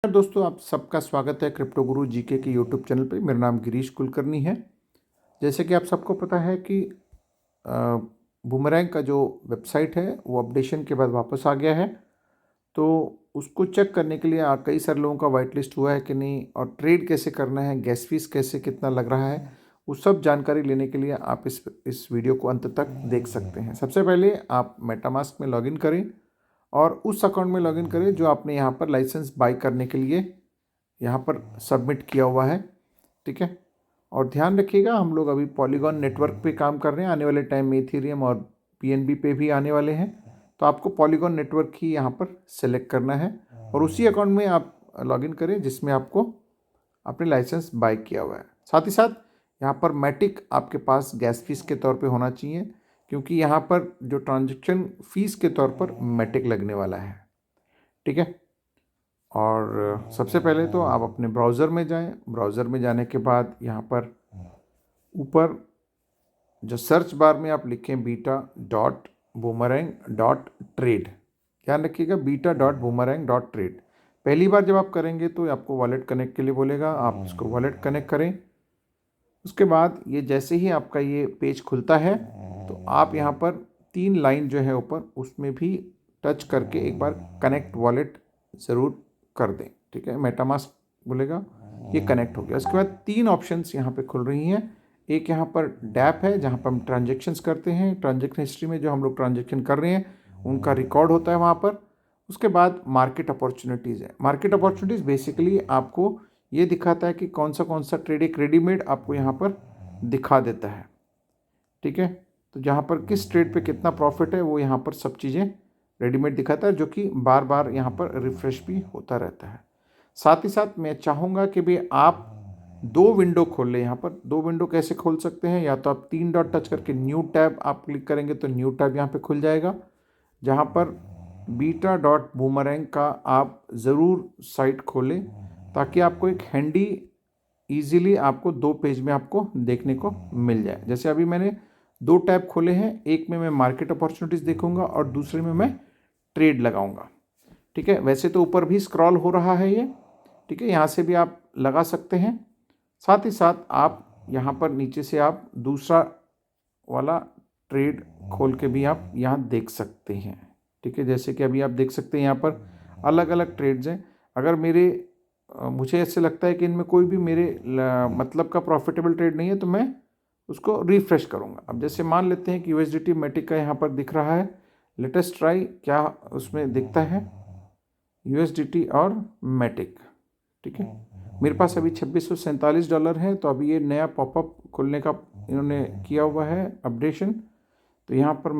दोस्तों, आप सबका स्वागत है क्रिप्टो गुरु जीके के यूट्यूब चैनल पे। मेरा नाम गिरीश कुलकर्णी है। जैसे कि आप सबको पता है कि बूमरैंग का जो वेबसाइट है वो अपडेशन के बाद वापस आ गया है। तो उसको चेक करने के लिए कई सारे लोगों का वाइट लिस्ट हुआ है कि नहीं, और ट्रेड कैसे करना है, गैस फीस कैसे कितना लग रहा है, वो सब जानकारी लेने के लिए आप इस वीडियो को अंत तक देख सकते हैं। सबसे पहले आप मेटामास्क में लॉगिन करें और उस अकाउंट में लॉगिन करें जो आपने यहाँ पर लाइसेंस बाय करने के लिए यहाँ पर सबमिट किया हुआ है। ठीक है, और ध्यान रखिएगा, हम लोग अभी पॉलीगॉन नेटवर्क पे काम कर रहे हैं। आने वाले टाइम में इथेरियम और पीएनबी पे भी आने वाले हैं, तो आपको पॉलीगॉन नेटवर्क ही यहाँ पर सेलेक्ट करना है और उसी अकाउंट में आप लॉगिन करें जिसमें आपको अपने लाइसेंस बाय किया हुआ है। साथ ही साथ यहाँ पर मैटिक आपके पास गैस फीस के तौर पे होना चाहिए, क्योंकि यहाँ पर जो ट्रांजैक्शन फीस के तौर पर मैटिक लगने वाला है। ठीक है, और सबसे पहले तो आप अपने ब्राउज़र में जाएं। ब्राउज़र में जाने के बाद यहाँ पर ऊपर जो सर्च बार में आप लिखें beta.boomerang.trade। ध्यान रखिएगा, beta.boomerang.trade। पहली बार जब आप करेंगे तो आपको वॉलेट कनेक्ट के लिए बोलेगा, आप उसको वॉलेट कनेक्ट करें। उसके बाद ये जैसे ही आपका ये पेज खुलता है तो आप यहाँ पर 3 लाइन जो है ऊपर उसमें भी टच करके एक बार कनेक्ट वॉलेट ज़रूर कर दें। ठीक है, मेटामास्क बोलेगा, ये कनेक्ट हो गया। उसके बाद 3 ऑप्शंस यहाँ पे खुल रही हैं। एक यहाँ पर डैप है जहाँ पर हम ट्रांजेक्शन्स करते हैं। ट्रांजेक्शन हिस्ट्री में जो हम लोग ट्रांजेक्शन कर रहे हैं उनका रिकॉर्ड होता है वहाँ पर। उसके बाद मार्केट अपॉर्चुनिटीज़ है। मार्केट अपॉर्चुनिटीज़ बेसिकली आपको ये दिखाता है कि कौन सा ट्रेड एक रेडीमेड आपको यहाँ पर दिखा देता है। ठीक है, तो जहाँ पर किस ट्रेड पे कितना प्रॉफिट है वो यहाँ पर सब चीज़ें रेडीमेड दिखाता है, जो कि बार बार यहाँ पर रिफ्रेश भी होता रहता है। साथ ही साथ मैं चाहूँगा कि भाई आप 2 विंडो खोल लें। यहाँ पर 2 विंडो कैसे खोल सकते हैं, या तो आप 3 डॉट टच करके न्यू टैब आप क्लिक करेंगे तो न्यू टैब यहाँ पे खुल जाएगा, जहाँ पर beta.boomerang का आप ज़रूर साइट खोलें ताकि आपको एक हैंडी ईजिली आपको 2 पेज में आपको देखने को मिल जाए। जैसे अभी मैंने 2 टैब खोले हैं, एक में मैं मार्केट अपॉर्चुनिटीज़ देखूंगा और दूसरे में मैं ट्रेड लगाऊंगा। ठीक है, वैसे तो ऊपर भी स्क्रॉल हो रहा है ये। ठीक है, यहाँ से भी आप लगा सकते हैं। साथ ही साथ आप यहाँ पर नीचे से आप दूसरा वाला ट्रेड खोल के भी आप यहाँ देख सकते हैं। ठीक है, जैसे कि अभी आप देख सकते हैं यहाँ पर अलग अलग ट्रेड्स हैं। अगर मुझे ऐसे लगता है कि इनमें कोई भी मेरे मतलब का प्रॉफिटेबल ट्रेड नहीं है तो मैं उसको रिफ्रेश करूँगा। अब जैसे मान लेते हैं कि USDT मैटिक का यहाँ पर दिख रहा है। लेटेस्ट ट्राई क्या उसमें दिखता है, USDT और मैटिक। ठीक है, मेरे पास अभी $2647 है, तो अभी ये नया पॉपअप खुलने का इन्होंने किया हुआ है अपडेशन। तो यहाँ पर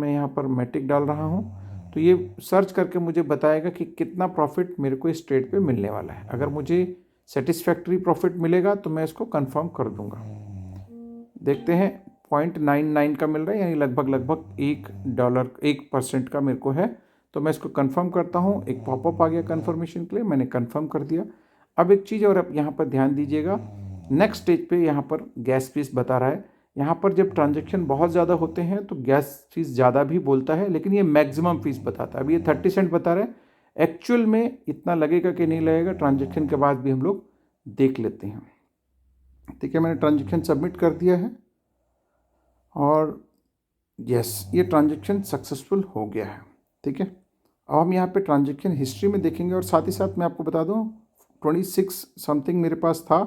मैटिक डाल रहा हूँ, तो ये सर्च करके मुझे बताएगा कि कितना प्रॉफिट मेरे को इस ट्रेड पे मिलने वाला है। अगर मुझे सेटिस्फैक्ट्री प्रॉफिट मिलेगा तो मैं इसको कंफर्म कर दूंगा। देखते हैं, 0.99 का मिल रहा है, यानी लगभग $1 का मेरे को है। तो मैं इसको कंफर्म करता हूँ। एक पॉपअप आ गया कंफर्मेशन के लिए, मैंने कंफर्म कर दिया। अब एक चीज़ और आप यहाँ पर ध्यान दीजिएगा, नेक्स्ट स्टेज पे यहाँ पर गैस फीस बता रहा है। यहाँ पर जब ट्रांजैक्शन बहुत ज़्यादा होते हैं तो गैस फीस ज़्यादा भी बोलता है, लेकिन ये मैक्सिमम फीस बताता है। अभी ये 30 सेंट बता रहा है, एक्चुअल में इतना लगेगा कि नहीं लगेगा ट्रांजैक्शन के बाद भी हम लोग देख लेते हैं। ठीक है, मैंने ट्रांजैक्शन सबमिट कर दिया है और यस, ये ट्रांजैक्शन सक्सेसफुल हो गया है। ठीक है, अब हम यहाँ पे ट्रांजैक्शन हिस्ट्री में देखेंगे और साथ ही साथ मैं आपको बता दूँ 26 समथिंग मेरे पास था,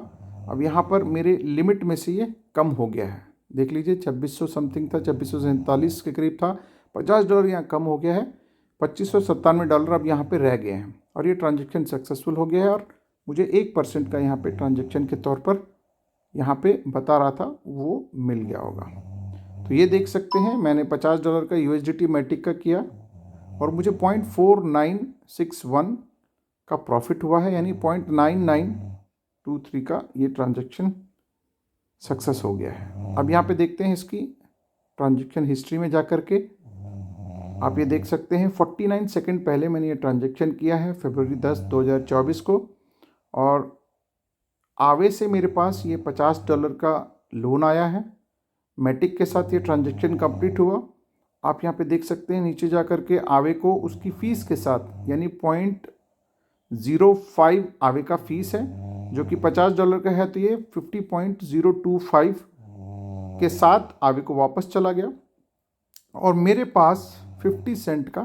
अब यहाँ पर मेरे लिमिट में से ये कम हो गया है। देख लीजिए, 2600 समथिंग था, 2647 के करीब था। $50 यहाँ कम हो गया है, $2597 अब यहाँ पे रह गए हैं और ये ट्रांजैक्शन सक्सेसफुल हो गया है। और मुझे 1% का यहाँ पे ट्रांजैक्शन के तौर पर यहाँ पे बता रहा था, वो मिल गया होगा। तो ये देख सकते हैं, मैंने $50 का USDT मैटिक का किया और मुझे 0.4961 का प्रॉफिट हुआ है, यानी 0.9923 का ये ट्रांजैक्शन सक्सेस हो गया है। अब यहाँ पे देखते हैं इसकी ट्रांजैक्शन हिस्ट्री में जा कर के आप ये देख सकते हैं 49 सेकंड पहले मैंने ये ट्रांजैक्शन किया है, फरवरी 10, 2024 को, और आवे से मेरे पास ये $50 का लोन आया है। मैटिक के साथ ये ट्रांजैक्शन कंप्लीट हुआ। आप यहाँ पे देख सकते हैं नीचे जा कर के आवे को उसकी फ़ीस के साथ, यानी 50.05 आवे का फीस है, जो कि $50 का है, तो ये 50.025 के साथ आवे को वापस चला गया और मेरे पास 50 सेंट का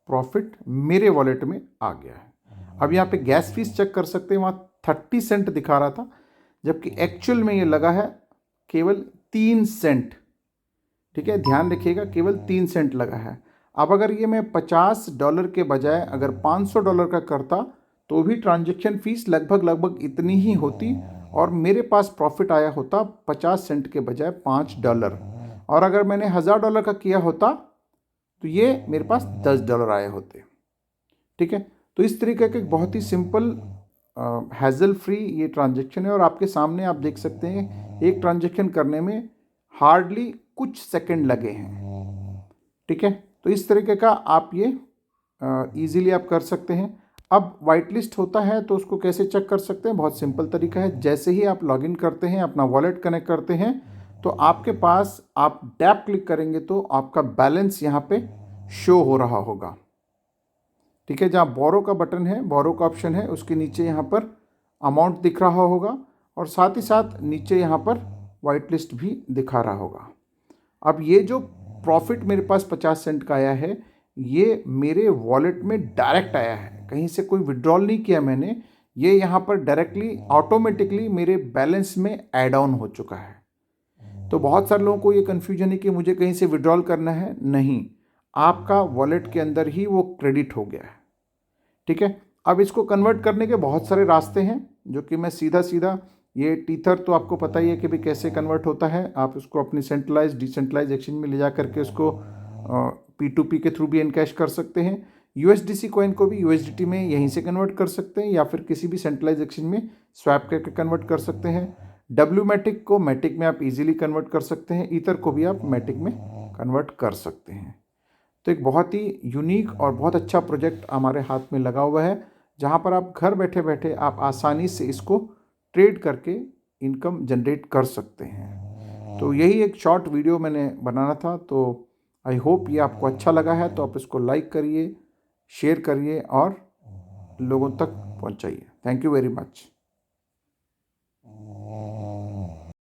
प्रॉफिट मेरे वॉलेट में आ गया है। अब यहाँ पे गैस फीस चेक कर सकते हैं, वहाँ 30 सेंट दिखा रहा था, जबकि एक्चुअल में ये लगा है केवल 3 सेंट। ठीक है, ध्यान रखिएगा, केवल 3 सेंट लगा है। अब अगर ये मैं $50 के बजाय अगर $500 का करता तो भी ट्रांजैक्शन फीस लगभग इतनी ही होती और मेरे पास प्रॉफिट आया होता 50 सेंट के बजाय $5। और अगर मैंने $1000 का किया होता तो ये मेरे पास $10 आए होते। ठीक है, तो इस तरीके का एक बहुत ही सिंपल हैजल फ्री ये ट्रांजैक्शन है और आपके सामने आप देख सकते हैं एक ट्रांजैक्शन करने में हार्डली कुछ सेकंड लगे हैं। ठीक है, तो इस तरीके का आप ये इजीली आप कर सकते हैं। अब वाइट लिस्ट होता है तो उसको कैसे चेक कर सकते हैं, बहुत सिंपल तरीका है। जैसे ही आप लॉगिन करते हैं, अपना वॉलेट कनेक्ट करते हैं, तो आपके पास आप टैप क्लिक करेंगे तो आपका बैलेंस यहाँ पे शो हो रहा होगा। ठीक है, जहाँ बोरो का बटन है, बोरो का ऑप्शन है, उसके नीचे यहाँ पर अमाउंट दिख रहा होगा और साथ ही साथ नीचे यहाँ पर वाइट लिस्ट भी दिखा रहा होगा। अब ये जो प्रॉफिट मेरे पास 50 सेंट का आया है, ये मेरे वॉलेट में डायरेक्ट आया है, कहीं से कोई विड्रॉल नहीं किया मैंने। ये यहाँ पर डायरेक्टली ऑटोमेटिकली मेरे बैलेंस में ऐड ऑन हो चुका है। तो बहुत सारे लोगों को ये कन्फ्यूजन है कि मुझे कहीं से विड्रॉल करना है, नहीं, आपका वॉलेट के अंदर ही वो क्रेडिट हो गया है। ठीक है, अब इसको कन्वर्ट करने के बहुत सारे रास्ते हैं, जो कि मैं सीधा ये टीथर तो आपको पता ही है कि भाई कैसे कन्वर्ट होता है। आप उसको अपनी सेंट्रलाइज डिसेंट्रलाइज एक्सचेंज में ले जा करके उसको P2P के थ्रू भी इनकैश कर सकते हैं। USDC कॉइन को भी USDT में यहीं से कन्वर्ट कर सकते हैं या फिर किसी भी सेंट्रलाइज एक्सचेंज में स्वैप करके कन्वर्ट कर सकते हैं। WMatic को मैटिक में आप इजीली कन्वर्ट कर सकते हैं, ईथर को भी आप मैटिक में कन्वर्ट कर सकते हैं। तो एक बहुत ही यूनिक और बहुत अच्छा प्रोजेक्ट हमारे हाथ में लगा हुआ है, जहाँ पर आप घर बैठे बैठे आप आसानी से इसको ट्रेड करके इनकम जनरेट कर सकते हैं। तो यही एक शॉर्ट वीडियो मैंने बनाना था, तो आई होप ये आपको अच्छा लगा है। तो आप इसको लाइक करिए, शेयर करिए और लोगों तक पहुंचाइए। Thank you very much.